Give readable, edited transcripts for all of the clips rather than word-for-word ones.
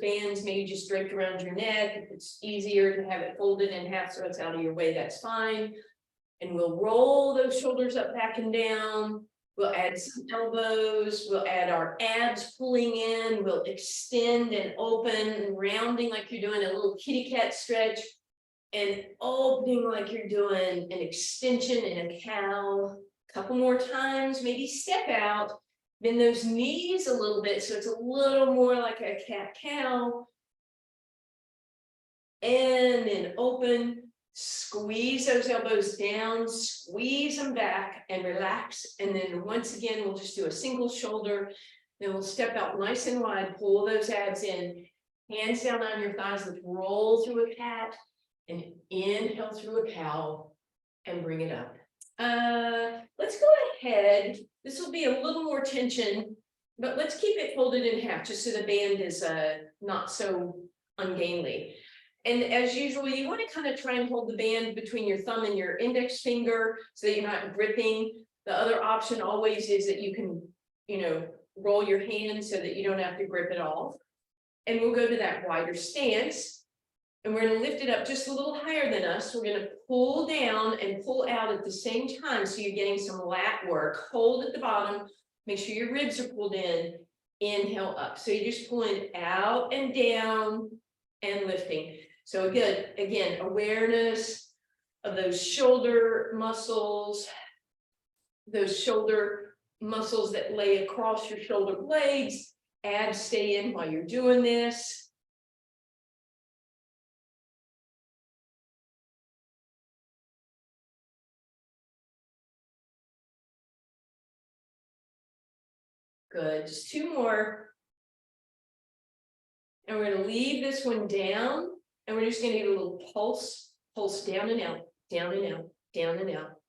bands maybe just draped around your neck. If it's easier to have it folded in half so it's out of your way, that's fine. And we'll roll those shoulders up, back and down. We'll add some elbows. We'll add our abs pulling in. We'll extend and open and rounding like you're doing a little kitty cat stretch. And opening like you're doing an extension in a cow. A couple more times, maybe step out. Bend those knees a little bit so it's a little more like a cat-cow. And then open. Squeeze those elbows down, squeeze them back and relax. And then once again, we'll just do a single shoulder. Then we'll step out nice and wide, pull those abs in, hands down on your thighs, let's roll through a cat and inhale through a cow and bring it up. Let's go ahead. This will be a little more tension, but let's keep it folded in half just so the band is not so ungainly. And as usual, you want to kind of try and hold the band between your thumb and your index finger so that you're not gripping. The other option always is that you can, roll your hand so that you don't have to grip it off. And we'll go to that wider stance. And we're going to lift it up just a little higher than us. We're going to pull down and pull out at the same time. So you're getting some lat work. Hold at the bottom. Make sure your ribs are pulled in. Inhale up. So you're just pulling out and down and lifting. So good, again, awareness of those shoulder muscles that lay across your shoulder blades. Abs stay in while you're doing this. Good, just two more. And we're going to leave this one down. And we're just going to get a little pulse down and out, down and out, down and out.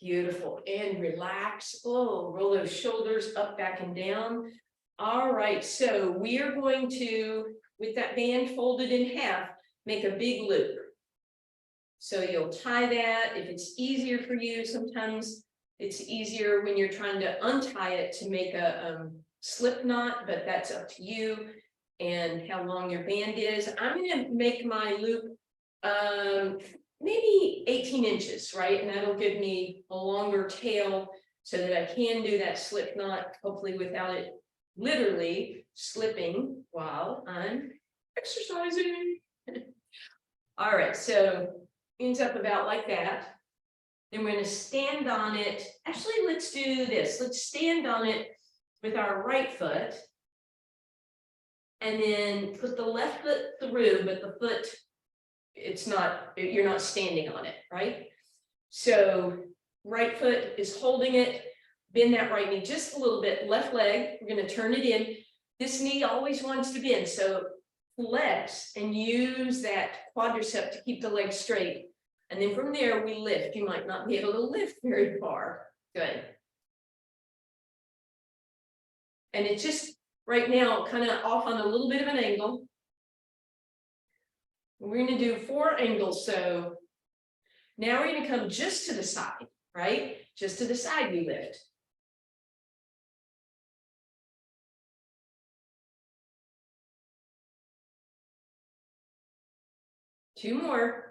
Beautiful. And relax. Oh, roll those shoulders up, back, and down. All right. So we are going to, with that band folded in half, make a big loop. So you'll tie that. If it's easier for you, sometimes it's easier when you're trying to untie it to make a slip knot, but that's up to you and how long your band is. I'm going to make my loop maybe 18 inches, right? And that'll give me a longer tail so that I can do that slip knot, hopefully without it literally slipping while I'm exercising. All right, so ends up about like that. Then we're going to stand on it. Actually, let's do this. Let's stand on it with our right foot. And then put the left foot through, but the foot, you're not standing on it, right? So right foot is holding it. Bend that right knee just a little bit. Left leg, we're going to turn it in. This knee always wants to bend. So flex and use that quadricep to keep the leg straight. And then from there, we lift. You might not be able to lift very far. Good. And it's just right now kind of off on a little bit of an angle. We're going to do 4 angles. So now we're going to come just to the side, right? Just to the side we lift. Two more.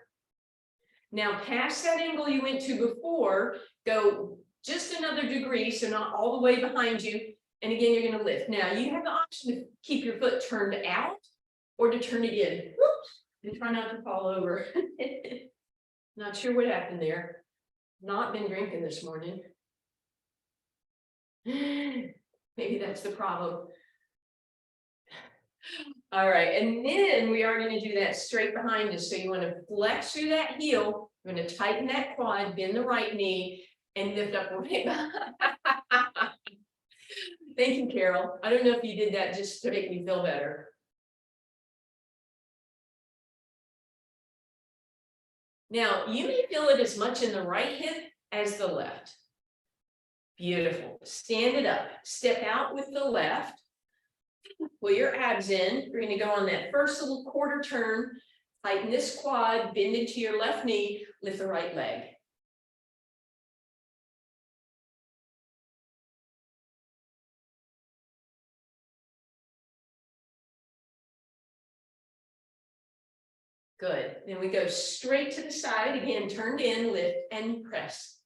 Now, past that angle you went to before, go just another degree, so not all the way behind you. And again, you're going to lift. Now, you have the option to keep your foot turned out or to turn it in. Whoops, and try not to fall over. Not sure what happened there. Not been drinking this morning. Maybe that's the problem. All right, and then we are going to do that straight behind us. So you want to flex through that heel. You're going to tighten that quad, bend the right knee, and lift up right behind. Thank you, Carol. I don't know if you did that just to make me feel better. Now, you may feel it as much in the right hip as the left. Beautiful. Stand it up. Step out with the left. Pull your abs in. You're going to go on that first little quarter turn. Tighten this quad, bend into your left knee, lift the right leg. Good. Then we go straight to the side again, turned in, lift and press.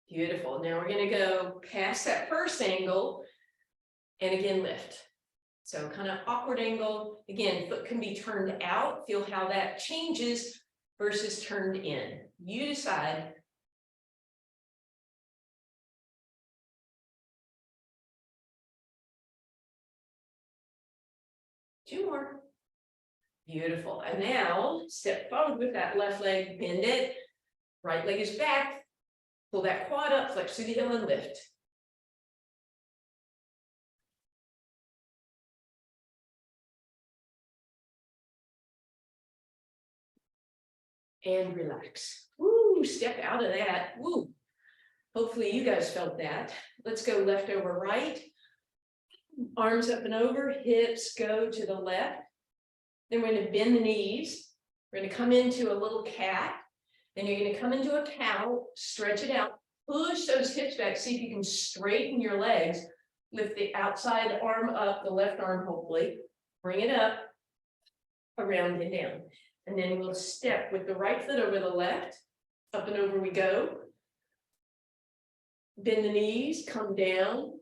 Beautiful. Now we're going to go past that first angle and again lift. So kind of awkward angle. Again, foot can be turned out. Feel how that changes versus turned in. You decide. Two more. Beautiful. And now step forward with that left leg, bend it. Right leg is back. Pull that quad up, flex through the heel and lift. And relax. Woo, step out of that. Woo. Hopefully you guys felt that. Let's go left over right. Arms up and over, hips go to the left. Then we're going to bend the knees. We're going to come into a little cat. Then you're going to come into a cow, stretch it out, push those hips back, see if you can straighten your legs. Lift the outside arm up, the left arm hopefully. Bring it up, around and down. And then we'll step with the right foot over the left. Up and over we go. Bend the knees, come down,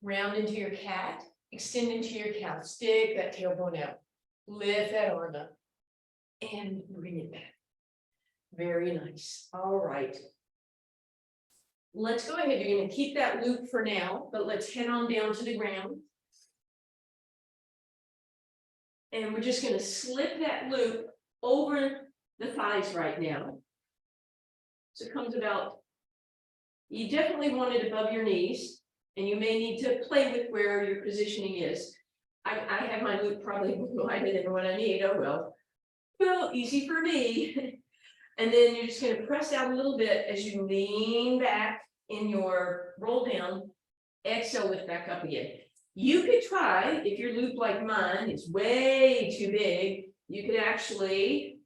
round into your cat, extend into your cow. Stick that tailbone out. Lift that arm up and bring it back. Very nice. All right. Let's go ahead. You're going to keep that loop for now, but let's head on down to the ground. And we're just going to slip that loop over the thighs right now. So it comes about, you definitely want it above your knees, and you may need to play with where your positioning is. I have my loop probably wider than what I need. Oh, well, easy for me. And then you're just going to press out a little bit as you lean back in your roll down. Exhale, lift back up again. You could try, if your loop like mine is way too big, you could actually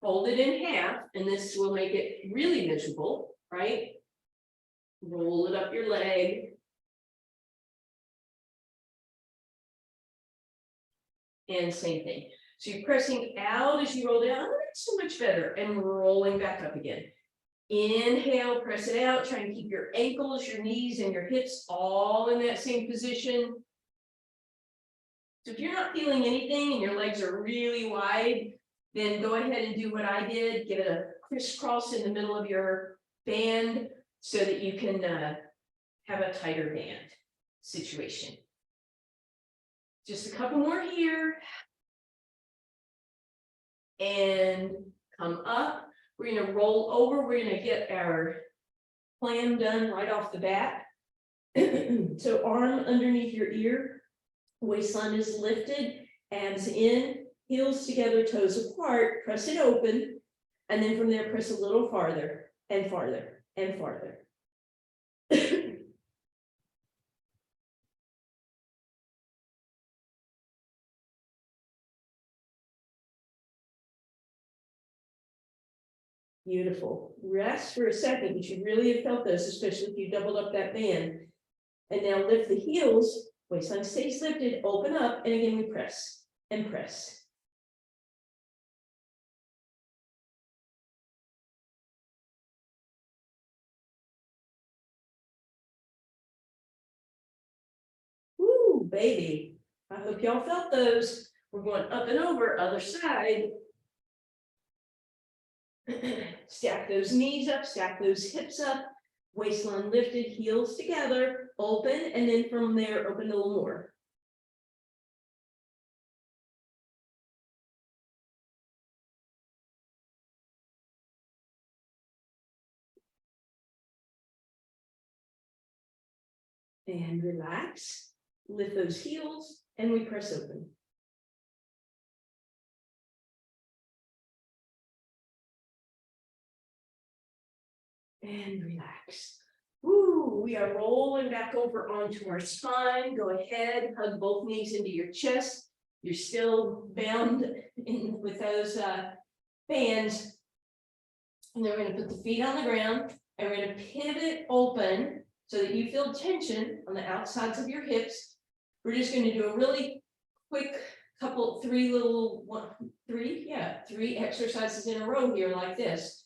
fold it in half, and this will make it really miserable, right? Roll it up your leg. And same thing. So you're pressing out as you roll down. Oh, that's so much better. And rolling back up again. Inhale, press it out. Try and keep your ankles, your knees, and your hips all in that same position. So if you're not feeling anything and your legs are really wide, then go ahead and do what I did. Get a crisscross in the middle of your band so that you can have a tighter band situation. Just a couple more here. And come up. We're going to roll over. We're going to get our plan done right off the bat. So arm underneath your ear. Waistline is lifted. Abs in. Heels together, toes apart. Press it open. And then from there, press a little farther and farther and farther. Beautiful. Rest for a second. You should really have felt those, especially if you doubled up that band. And now lift the heels. Waistline stays lifted. Open up. And again, we press and press. Woo, baby. I hope y'all felt those. We're going up and over, other side. Stack those knees up, stack those hips up, waistline lifted, heels together, open, and then from there, open a little more. And relax, lift those heels, and we press open. And relax. Woo, we are rolling back over onto our spine. Go ahead, hug both knees into your chest. You're still bound in with those bands. And then we're going to put the feet on the ground. And we're going to pivot open so that you feel tension on the outsides of your hips. We're just going to do a really quick three exercises in a row here like this.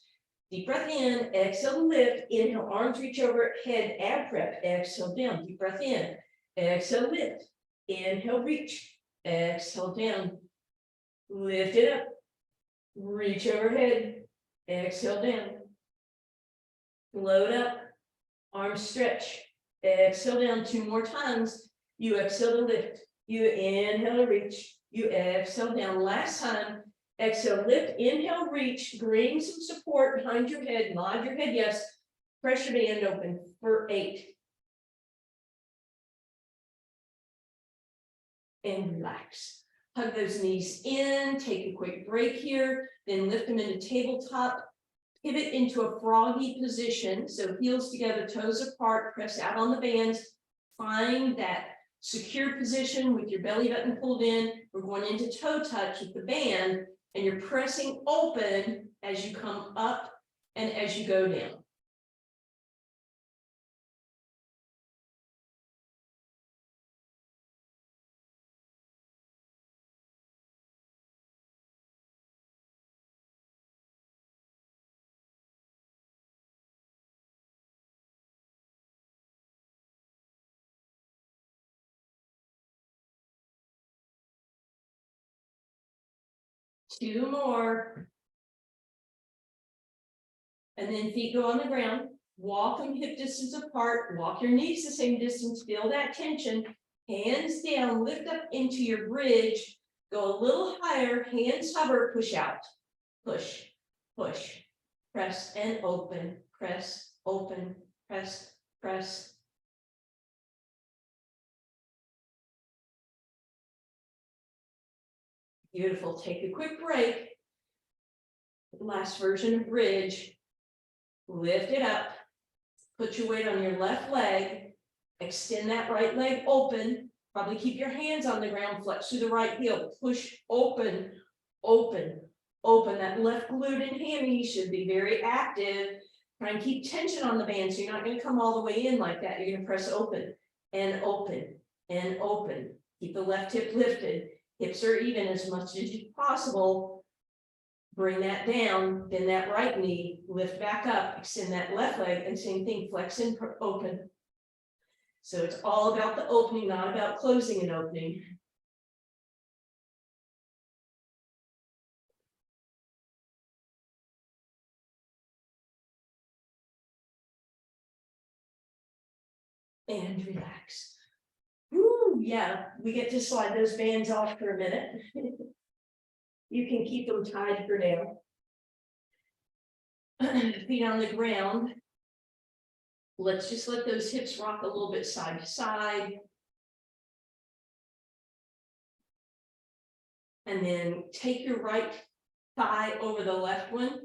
Deep breath in, exhale to lift, inhale, arms reach over, head ab prep, exhale down, deep breath in, exhale lift, inhale reach, exhale down, lift it up, reach overhead, exhale down, load up, arms stretch, exhale down 2 more times, you exhale to lift, you inhale to reach, you exhale down, last time, exhale, lift, inhale, reach, bring some support behind your head, nod your head, yes, press your band open for 8. And relax. Hug those knees in, take a quick break here, then lift them into tabletop, pivot into a froggy position, so heels together, toes apart, press out on the bands, find that secure position with your belly button pulled in. We're going into toe touch with the band, and you're pressing open as you come up and as you go down. Two more. And then feet go on the ground. Walk them hip distance apart. Walk your knees the same distance. Feel that tension. Hands down. Lift up into your bridge. Go a little higher. Hands hover. Push out. Push. Push. Press and open. Press. Open. Press. Press. Beautiful. Take a quick break. Last version of bridge. Lift it up. Put your weight on your left leg. Extend that right leg open. Probably keep your hands on the ground. Flex through the right heel. Push open, open, open. That left glute and hammy should be very active. Try and keep tension on the band so you're not going to come all the way in like that. You're going to press open and open and open. Keep the left hip lifted. Hips are even as much as possible. Bring that down, then that right knee, lift back up, extend that left leg, and same thing, flex and open. So it's all about the opening, not about closing and opening. And relax. Woo, yeah, we get to slide those bands off for a minute. You can keep them tied for now. Feet on the ground. Let's just let those hips rock a little bit side to side. And then take your right thigh over the left one,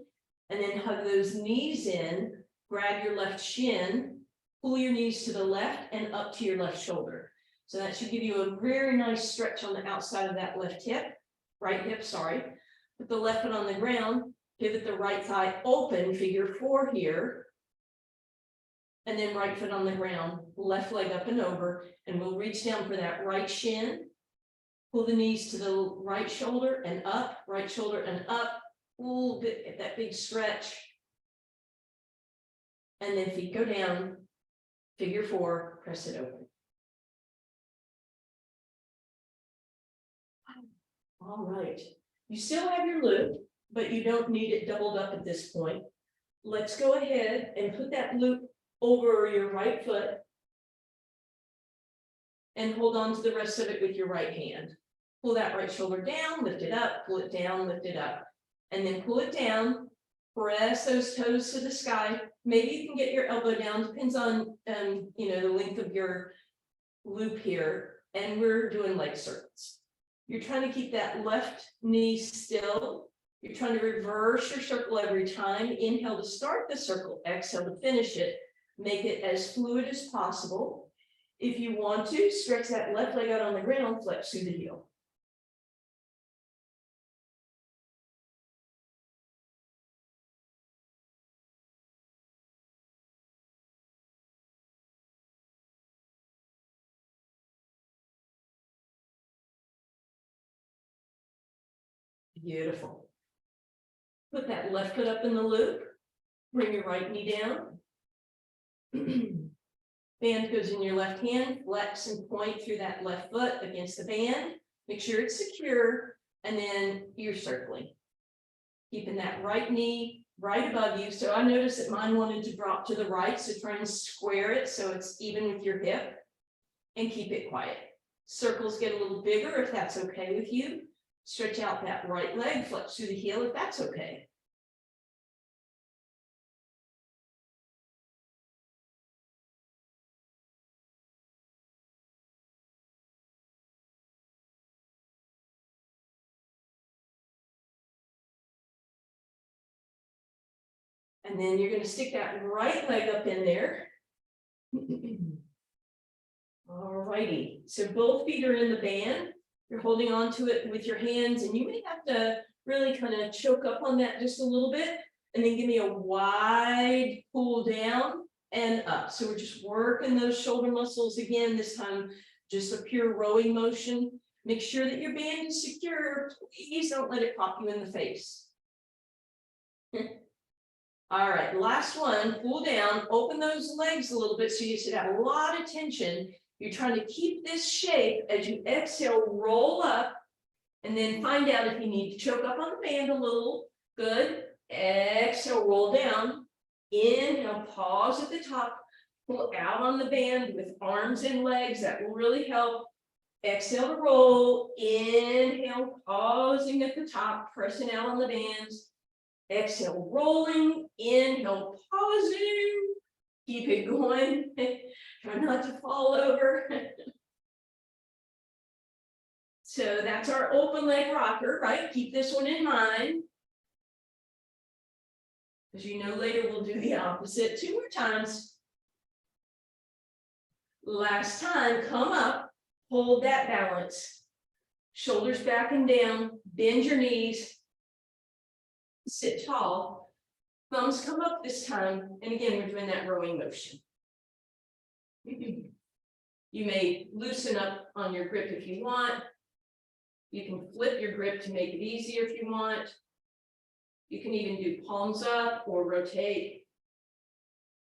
and then hug those knees in, grab your left shin, pull your knees to the left and up to your left shoulder. So that should give you a very nice stretch on the outside of that left hip, right hip, sorry. Put the left foot on the ground, pivot the right thigh open, figure 4 here. And then right foot on the ground, left leg up and over, and we'll reach down for that right shin. Pull the knees to the right shoulder and up, right shoulder and up. Ooh, get that big stretch. And then feet go down, figure 4, press it open. All right. You still have your loop, but you don't need it doubled up at this point. Let's go ahead and put that loop over your right foot and hold on to the rest of it with your right hand. Pull that right shoulder down, lift it up, pull it down, lift it up, and then pull it down. Press those toes to the sky. Maybe you can get your elbow down, depends on the length of your loop here. And we're doing leg circles. You're trying to keep that left knee still. You're trying to reverse your circle every time. Inhale to start the circle, exhale to finish it. Make it as fluid as possible. If you want to, stretch that left leg out on the ground, flex through the heel. Beautiful. Put that left foot up in the loop. Bring your right knee down. Band goes in your left hand, flex and point through that left foot against the band. Make sure it's secure, and then you're circling. Keeping that right knee right above you. So I noticed that mine wanted to drop to the right, so try and square it so it's even with your hip, and keep it quiet. Circles get a little bigger if that's okay with you. Stretch out that right leg, flex through the heel if that's okay. And then you're going to stick that right leg up in there. All righty. So both feet are in the band. You're holding on to it with your hands, and you may have to really kind of choke up on that just a little bit, and then give me a wide pull down and up. So we're just working those shoulder muscles again, this time just a pure rowing motion. Make sure that your band is secure. Please don't let it pop you in the face. All right, last one, pull down, open those legs a little bit so you should have a lot of tension. You're trying to keep this shape as you exhale, roll up, and then find out if you need to choke up on the band a little. Good. Exhale, roll down. Inhale, pause at the top, pull out on the band with arms and legs. That will really help. Exhale to roll. Inhale, pausing at the top, pressing out on the bands. Exhale, rolling. Inhale, pausing. Keep it going. Try not to fall over. So that's our open leg rocker, right? Keep this one in mind. As you know, later we'll do the opposite 2 more times. Last time, come up, hold that balance. Shoulders back and down, bend your knees. Sit tall, thumbs come up this time, and again, we're doing that rowing motion. You may loosen up on your grip if you want. You can flip your grip to make it easier if you want. You can even do palms up or rotate.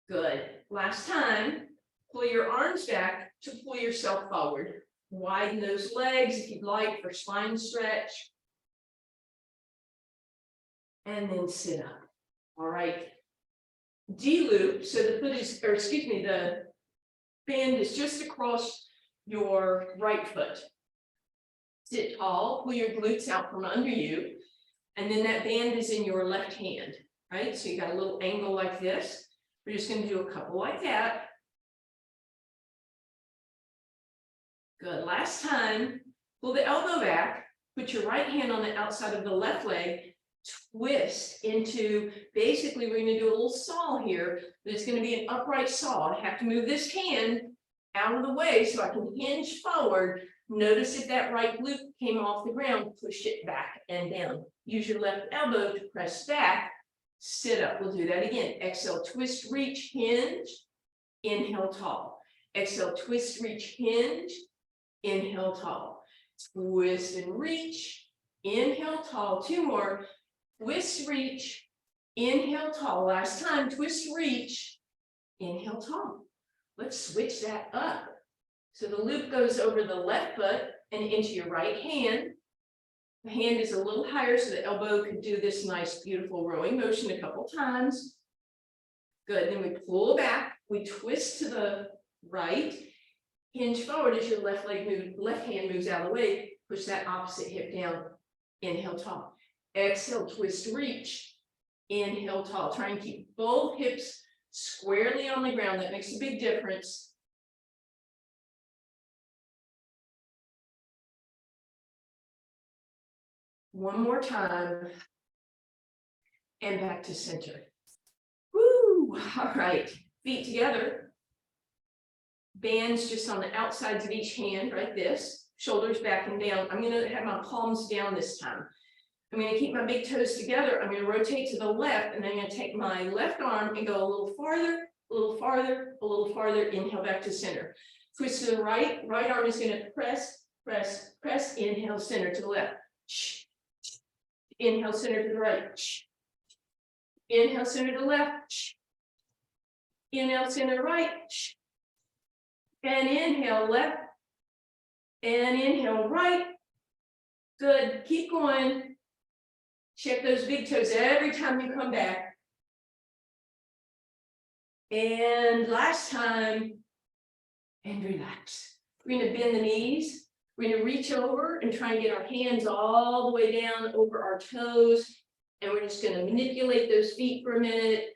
Good. Last time, pull your arms back to pull yourself forward. Widen those legs if you'd like for spine stretch. And then sit up. All right. D-loop, so the foot is, or excuse me, the band is just across your right foot. Sit tall, pull your glutes out from under you, and then that band is in your left hand, right? So you got a little angle like this. We're just going to do a couple like that. Good. Last time, pull the elbow back, put your right hand on the outside of the left leg, twist into, basically we're going to do a little saw here. There's going to be an upright saw. I have to move this hand out of the way so I can hinge forward. Notice if that right glute came off the ground, push it back and down. Use your left elbow to press back. Sit up. We'll do that again. Exhale, twist, reach, hinge. Inhale, tall. Exhale, twist, reach, hinge. Inhale, tall. Twist and reach. Inhale, tall. 2 more. Twist, reach, inhale, tall. Last time, twist, reach, inhale, tall. Let's switch that up. So the loop goes over the left foot and into your right hand. The hand is a little higher so the elbow could do this nice, beautiful rowing motion a couple times. Good, then we pull back, we twist to the right, hinge forward as your left hand moves out of the way, push that opposite hip down, inhale, tall. Exhale, twist, reach, inhale, tall. Try and keep both hips squarely on the ground. That makes a big difference. One more time. And back to center. Woo! All right. Feet together. Bands just on the outsides of each hand, like this. Shoulders back and down. I'm going to have my palms down this time. I'm going to keep my big toes together. I'm going to rotate to the left, and then I'm going to take my left arm and go a little farther, a little farther, a little farther. Inhale back to center. Twist to the right. Right arm is going to press, press, press. Inhale, center to the left. Inhale, center to the right. Inhale, center to the left. Inhale, center right. And inhale, left. And inhale, right. Good. Keep going. Check those big toes every time you come back. And last time. And relax. We're going to bend the knees. We're going to reach over and try and get our hands all the way down over our toes. And we're just going to manipulate those feet for a minute.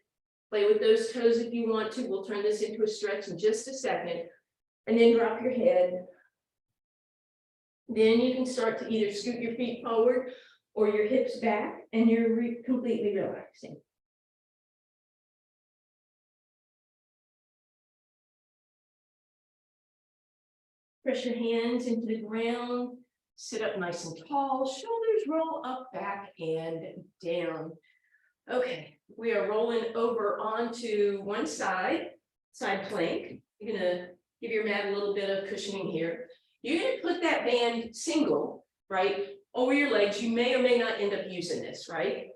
Play with those toes if you want to. We'll turn this into a stretch in just a second. And then drop your head. Then you can start to either scoot your feet forward or your hips back, and you're completely relaxing. Press your hands into the ground, sit up nice and tall, shoulders roll up, back, and down. Okay, we are rolling over onto one side plank. You're gonna give your mat a little bit of cushioning here. You're gonna put that band single, right, over your legs. You may or may not end up using this, right?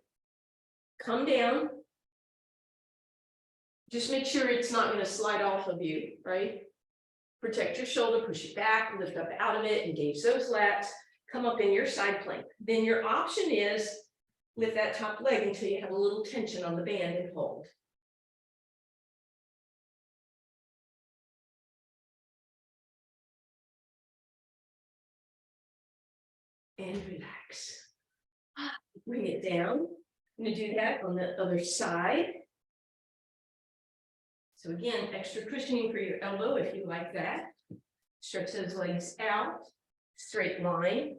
Come down. Just make sure it's not gonna slide off of you, right? Protect your shoulder, push it back, lift up out of it, engage those lats, come up in your side plank. Then your option is lift that top leg until you have a little tension on the band and hold. And relax. Bring it down. I'm going to do that on the other side. So again, extra cushioning for your elbow if you like that. Stretch those legs out, straight line,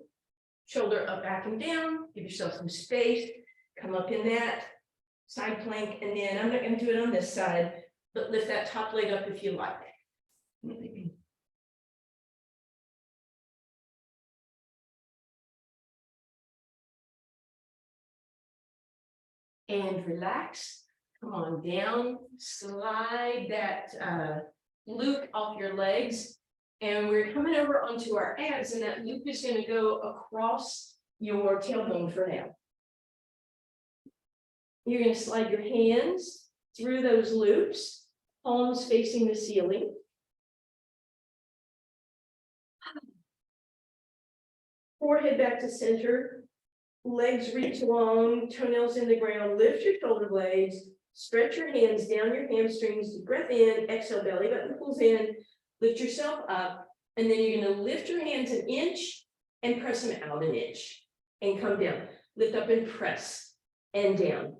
shoulder up, back, and down. Give yourself some space. Come up in that side plank, and then I'm not going to do it on this side, but lift that top leg up if you like. And relax. Come on down, slide that loop off your legs, and we're coming over onto our abs, and that loop is going to go across your tailbone for now. You're going to slide your hands through those loops, palms facing the ceiling. Forehead back to center, legs reach long, toenails in the ground, lift your shoulder blades, stretch your hands down your hamstrings, breath in, exhale, belly button pulls in, lift yourself up, and then you're going to lift your hands an inch and press them out an inch and come down. Lift up and press and down.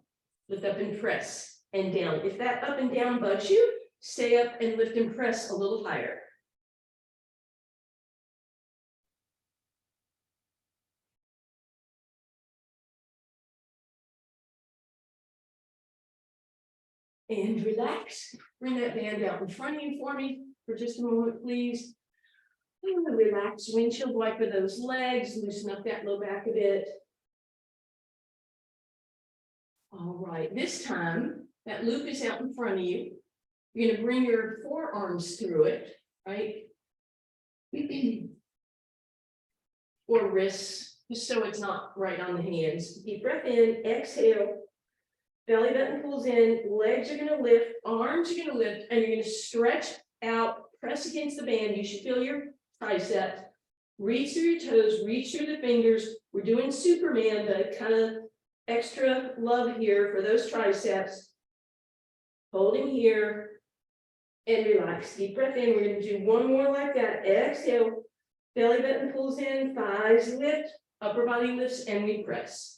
Lift up and press and down. If that up and down bugs you, stay up and lift and press a little higher. And relax. Bring that band out in front of you for me for just a moment, please. And relax, windshield wiper those legs, loosen up that low back a bit. All right, this time that loop is out in front of you. You're going to bring your forearms through it, right? Or wrists, just so it's not right on the hands. Deep breath in, exhale. Belly button pulls in, legs are going to lift, arms are going to lift, and you're going to stretch out, press against the band. You should feel your triceps. Reach through your toes, reach through the fingers. We're doing Superman, but kind of extra love here for those triceps. Holding here and relax. Deep breath in. We're going to do one more like that. Exhale. Belly button pulls in, thighs lift, upper body lifts, and we press.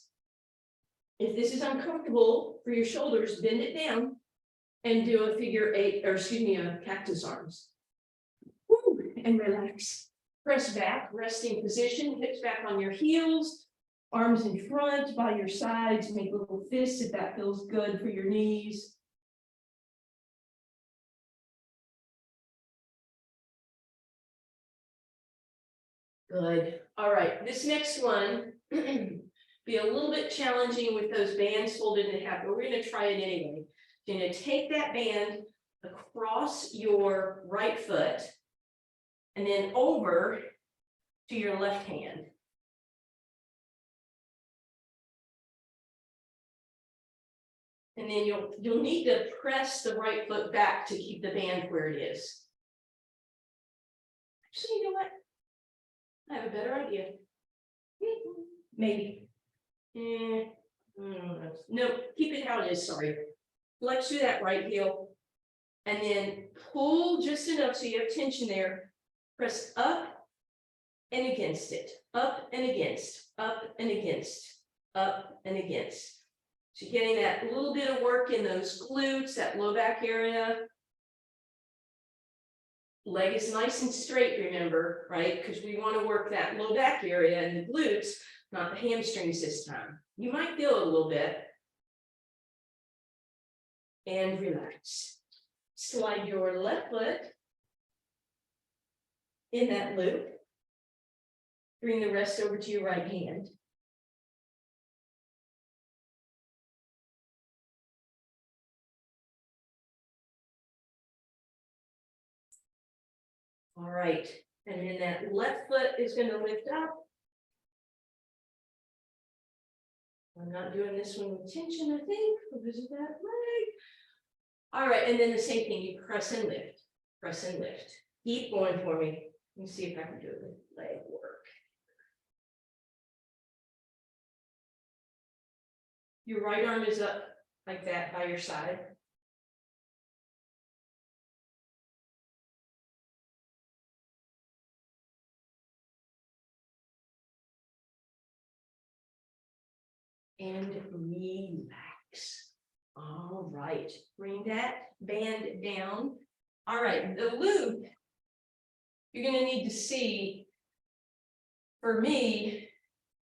If this is uncomfortable for your shoulders, bend it down and do a figure eight, or excuse me, a cactus arms. Woo, and relax. Press back, resting position, hips back on your heels, arms in front, by your sides, make little fists if that feels good for your knees. Good. All right, this next one be a little bit challenging with those bands folded in half, but we're going to try it anyway. You're going to take that band across your right foot and then over to your left hand. And then you'll need to press the right foot back to keep the band where it is. Actually, you know what? I have a better idea. Maybe. No, keep it how it is, sorry. Flex through that right heel. And then pull just enough so you have tension there. Press up and against it. Up and against. Up and against. Up and against. So you're getting that little bit of work in those glutes, that low back area. Leg is nice and straight, remember, right? Because we want to work that low back area and the glutes, not the hamstrings this time. You might feel it a little bit. And relax. Slide your left foot in that loop. Bring the rest over to your right hand. All right, and then that left foot is going to lift up. I'm not doing this one with tension, I think, because of that leg. All right, and then the same thing, you press and lift, press and lift. Keep going for me. Let me see if I can do it with leg work. Your right arm is up like that by your side. And relax. All right, bring that band down. All right, the loop, you're going to need to see, for me,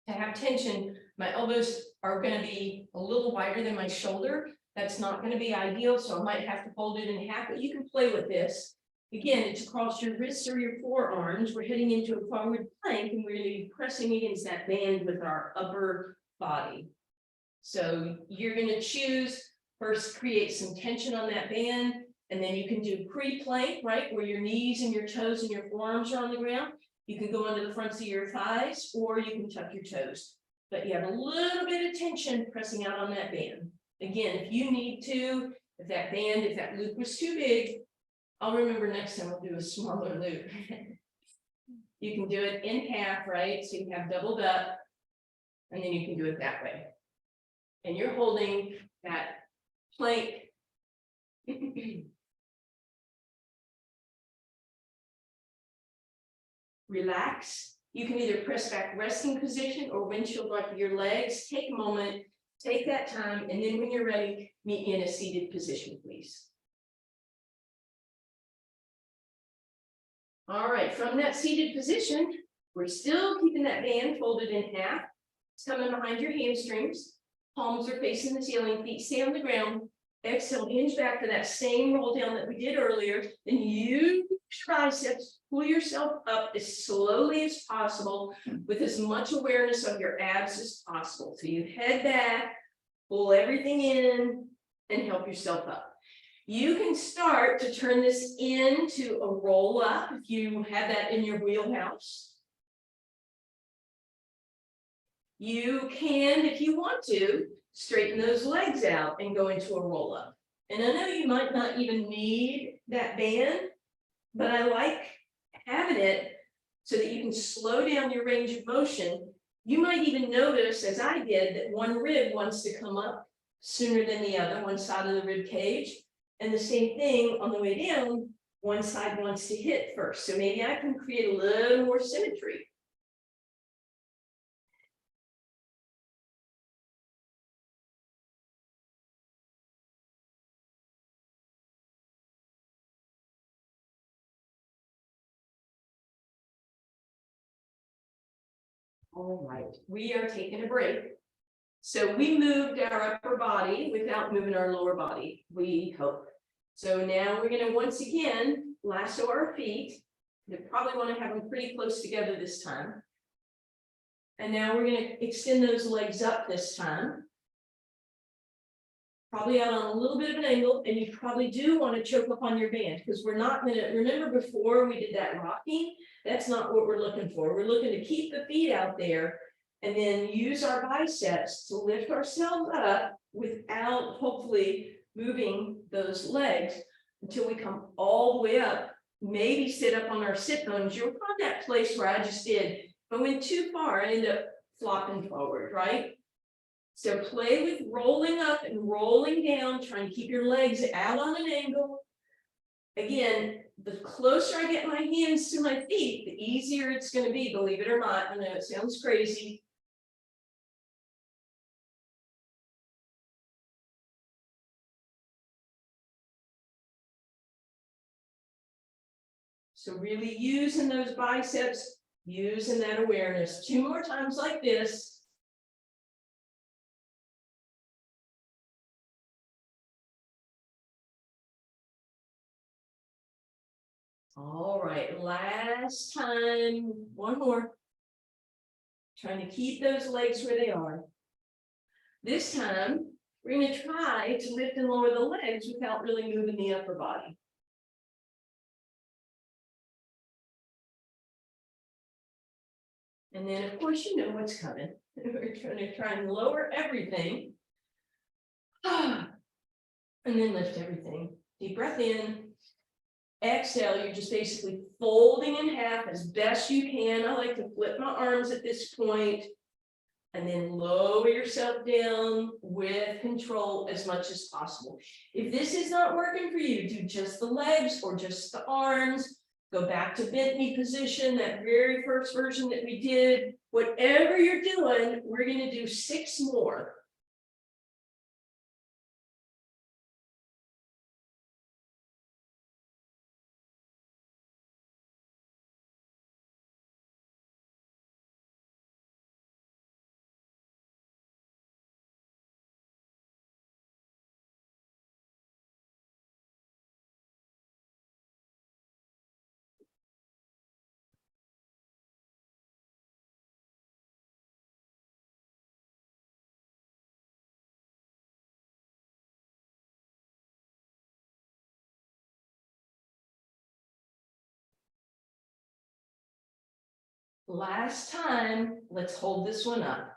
to have tension, my elbows are going to be a little wider than my shoulder. That's not going to be ideal, so I might have to fold it in half, but you can play with this. Again, it's across your wrists or your forearms. We're heading into a forward plank, and we're going to be pressing against that band with our upper body. So you're going to choose, first create some tension on that band, and then you can do pre-plank, right, where your knees and your toes and your forearms are on the ground. You can go under the fronts of your thighs, or you can tuck your toes. But you have a little bit of tension pressing out on that band. Again, if you need to, if that loop was too big, I'll remember next time we'll do a smaller loop. You can do it in half, right? So you have doubled up, and then you can do it that way. And you're holding that plank. Relax. You can either press back resting position or windshield wiper your legs. Take a moment, take that time, and then when you're ready, meet me in a seated position, please. All right, from that seated position, we're still keeping that band folded in half. It's coming behind your hamstrings. Palms are facing the ceiling, feet stay on the ground. Exhale, hinge back to that same roll down that we did earlier. Then use triceps, pull yourself up as slowly as possible with as much awareness of your abs as possible. So you head back, pull everything in, and help yourself up. You can start to turn this into a roll up if you have that in your wheelhouse. You can, if you want to, straighten those legs out and go into a roll up. And I know you might not even need that band, but I like having it so that you can slow down your range of motion. You might even notice, as I did, that one rib wants to come up sooner than the other, one side of the rib cage. And the same thing on the way down, one side wants to hit first. So maybe I can create a little more symmetry. All right, we are taking a break. So we moved our upper body without moving our lower body, we hope. So now we're going to once again lasso our feet. You probably want to have them pretty close together this time. And now we're going to extend those legs up this time. Probably out on a little bit of an angle, and you probably do want to choke up on your band because we're not going to, remember before we did that rocking, that's not what we're looking for. We're looking to keep the feet out there and then use our biceps to lift ourselves up without hopefully moving those legs until we come all the way up. Maybe sit up on our sit bones. You'll find that place where I just did. If I went too far, I end up flopping forward, right? So play with rolling up and rolling down, trying to keep your legs out on an angle. Again, the closer I get my hands to my feet, the easier it's going to be, believe it or not. I know it sounds crazy. So really using those biceps, using that awareness. 2 more times like this. All right, last time, 1 more. Trying to keep those legs where they are. This time, we're going to try to lift and lower the legs without really moving the upper body. And then, of course, you know what's coming. We're going to try and lower everything. And then lift everything. Deep breath in. Exhale, you're just basically folding in half as best you can. I like to flip my arms at this point. And then lower yourself down with control as much as possible. If this is not working for you, do just the legs or just the arms. Go back to bent knee position, that very first version that we did. Whatever you're doing, we're going to do 6 more. Last time, let's hold this one up.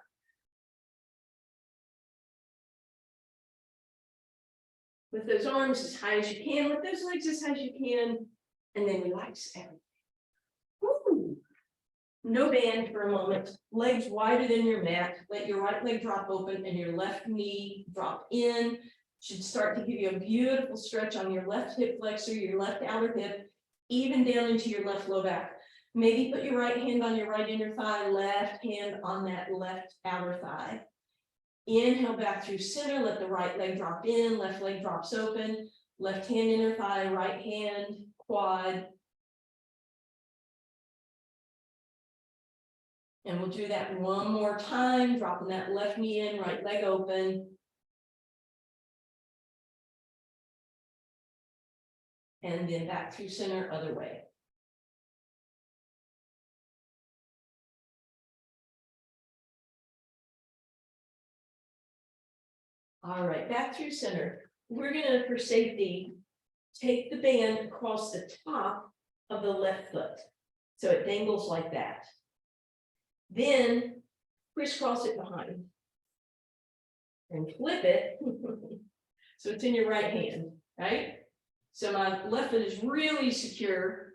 With those arms as high as you can, with those legs as high as you can, and then relax everything. Woo. No band for a moment. Legs wider than your mat. Let your right leg drop open and your left knee drop in. Should start to give you a beautiful stretch on your left hip flexor, your left outer hip, even down into your left low back. Maybe put your right hand on your right inner thigh, left hand on that left outer thigh. Inhale back through center, let the right leg drop in, left leg drops open, left hand inner thigh, right hand, quad. And we'll do that 1 more time, dropping that left knee in, right leg open. And then back through center, other way. All right, back through center. We're gonna, for safety, take the band across the top of the left foot. So it dangles like that. Then crisscross it behind. And flip it. So it's in your right hand, right? So my left foot is really secure.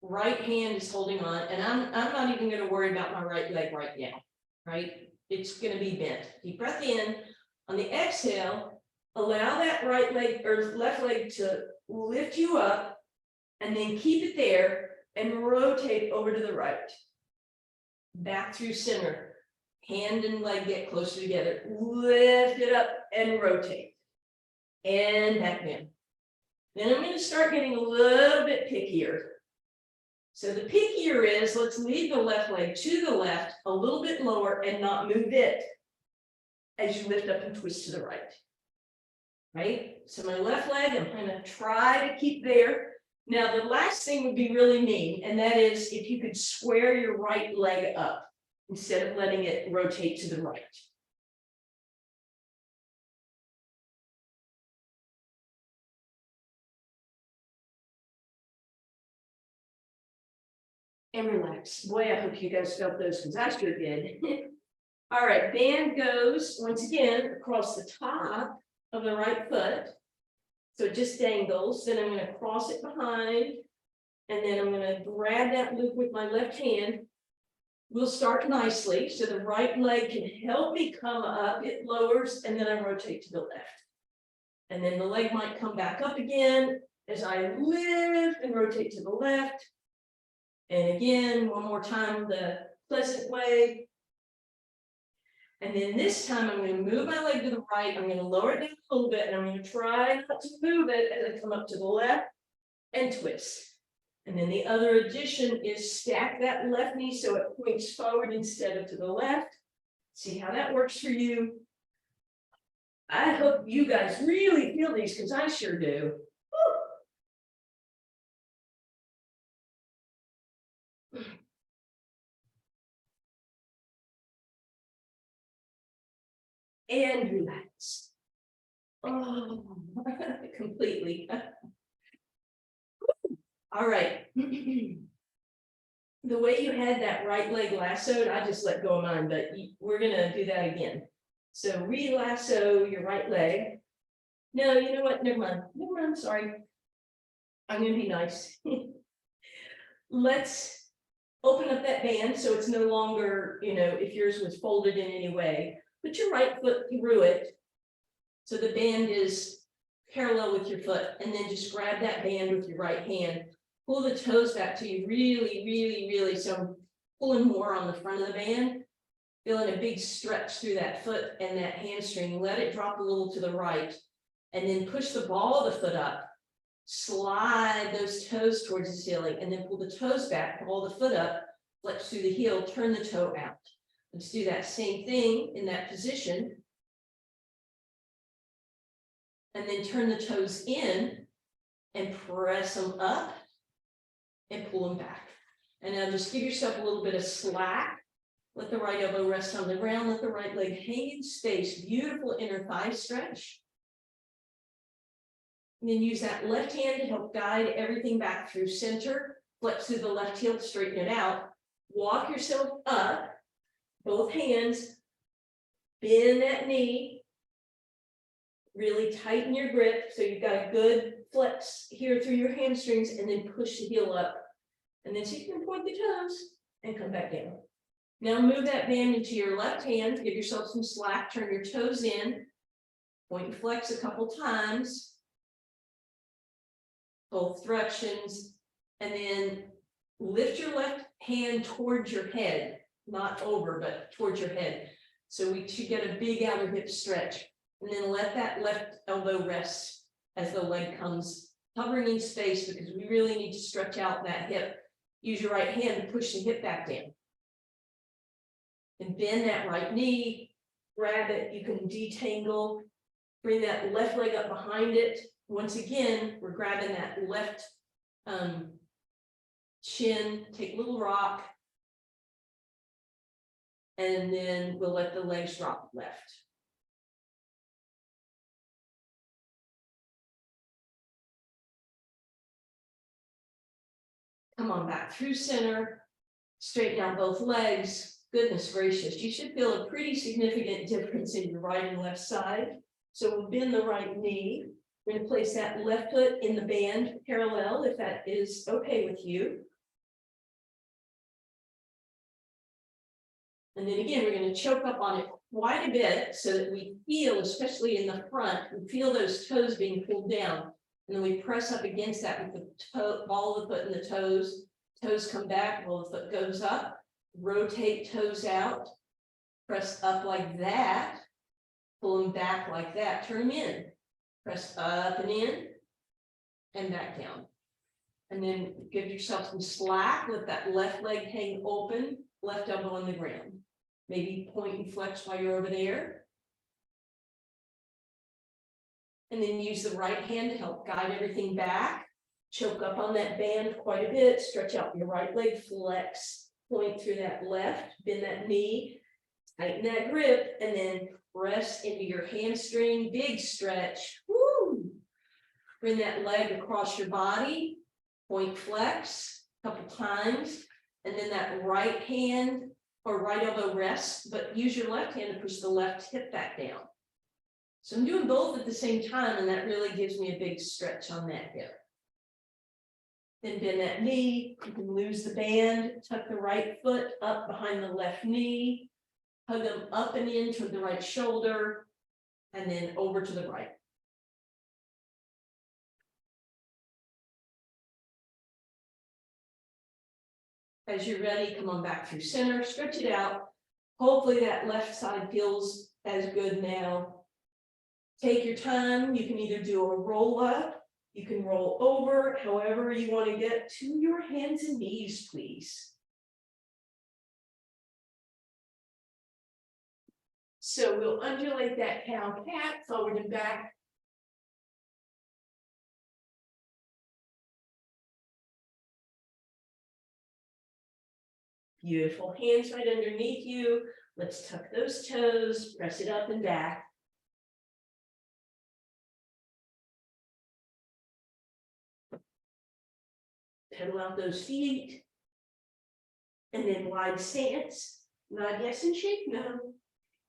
Right hand is holding on, and I'm not even going to worry about my right leg right now, right? It's going to be bent. Deep breath in. On the exhale, allow that right leg or left leg to lift you up, and then keep it there and rotate over to the right. Back through center. Hand and leg get closer together. Lift it up and rotate. And back in. Then I'm going to start getting a little bit pickier. So the pickier is, let's leave the left leg to the left, a little bit lower, and not move it as you lift up and twist to the right. Right? So my left leg, I'm going to try to keep there. Now the last thing would be really neat, and that is if you could square your right leg up instead of letting it rotate to the right. And relax. Boy, I hope you guys felt those because I sure did. All right, band goes once again across the top of the right foot. So it just dangles, then I'm gonna cross it behind. And then I'm gonna grab that loop with my left hand. We'll start nicely, so the right leg can help me come up, it lowers, and then I rotate to the left. And then the leg might come back up again as I lift and rotate to the left. And again, one more time, the pleasant way. And then this time I'm going to move my leg to the right. I'm going to lower it down a little bit, and I'm going to try not to move it as I come up to the left and twist. And then the other addition is stack that left knee so it points forward instead of to the left. See how that works for you. I hope you guys really feel these because I sure do. Woo. And relax. Oh, completely. All right. The way you had that right leg lassoed, I just let go of mine, but we're gonna do that again. So re-lasso your right leg. No, you know what? Never mind, sorry. I'm gonna be nice. Let's open up that band so it's no longer, if yours was folded in any way. Put your right foot through it. So the band is parallel with your foot, and then just grab that band with your right hand. Pull the toes back to you really, so I'm pulling more on the front of the band. Feeling a big stretch through that foot and that hamstring. Let it drop a little to the right, and then push the ball of the foot up. Slide those toes towards the ceiling, and then pull the toes back, pull the foot up, flex through the heel, turn the toe out. Let's do that same thing in that position. And then turn the toes in and press them up and pull them back. And now just give yourself a little bit of slack. Let the right elbow rest on the ground. Let the right leg hang in space. Beautiful inner thigh stretch. And then use that left hand to help guide everything back through center. Flex through the left heel, straighten it out. Walk yourself up, both hands. Bend that knee. Really tighten your grip so you've got a good flex here through your hamstrings, and then push the heel up. And then so you can point the toes and come back down. Now move that band into your left hand, give yourself some slack, turn your toes in, point and flex a couple times, both directions, and then lift your left hand towards your head, not over, but towards your head. So we should get a big outer hip stretch. And then let that left elbow rest as the leg comes hovering in space, because we really need to stretch out that hip. Use your right hand to push the hip back down. And bend that right knee, grab it, you can detangle, bring that left leg up behind it. Once again, we're grabbing that left shin, take a little rock, and then we'll let the legs drop left. Come on back through center, straighten out both legs. Goodness gracious, you should feel a pretty significant difference in your right and left side. So we'll bend the right knee. We're going to place that left foot in the band parallel, if that is okay with you. And then again, we're going to choke up on it quite a bit so that we feel, especially in the front, we feel those toes being pulled down. And then we press up against that with the ball of the foot and the toes. Toes come back, ball of the foot goes up. Rotate toes out. Press up like that. Pull them back like that. Turn them in. Press up and in. And back down. And then give yourself some slack. Let that left leg hang open. Left elbow on the ground. Maybe point and flex while you're over there. And then use the right hand to help guide everything back. Choke up on that band quite a bit. Stretch out your right leg, flex, point through that left, bend that knee, tighten that grip, and then press into your hamstring, big stretch. Woo! Bring that leg across your body, point flex a couple times, and then that right hand or right elbow rests, but use your left hand to push the left hip back down. So I'm doing both at the same time, and that really gives me a big stretch on that hip. Then bend that knee, you can lose the band, tuck the right foot up behind the left knee, hug them up and in toward the right shoulder, and then over to the right. As you're ready, come on back through center, stretch it out. Hopefully that left side feels as good now. Take your time. You can either do a roll up, you can roll over, however you want to get to your hands and knees, please. So we'll undulate that cow cat forward and back. Beautiful, hands right underneath you. Let's tuck those toes, press it up and back. Pedal out those feet. And then wide stance, nod yes and shake no.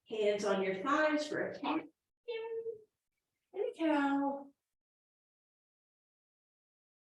Hands on your thighs for a cat and a cow.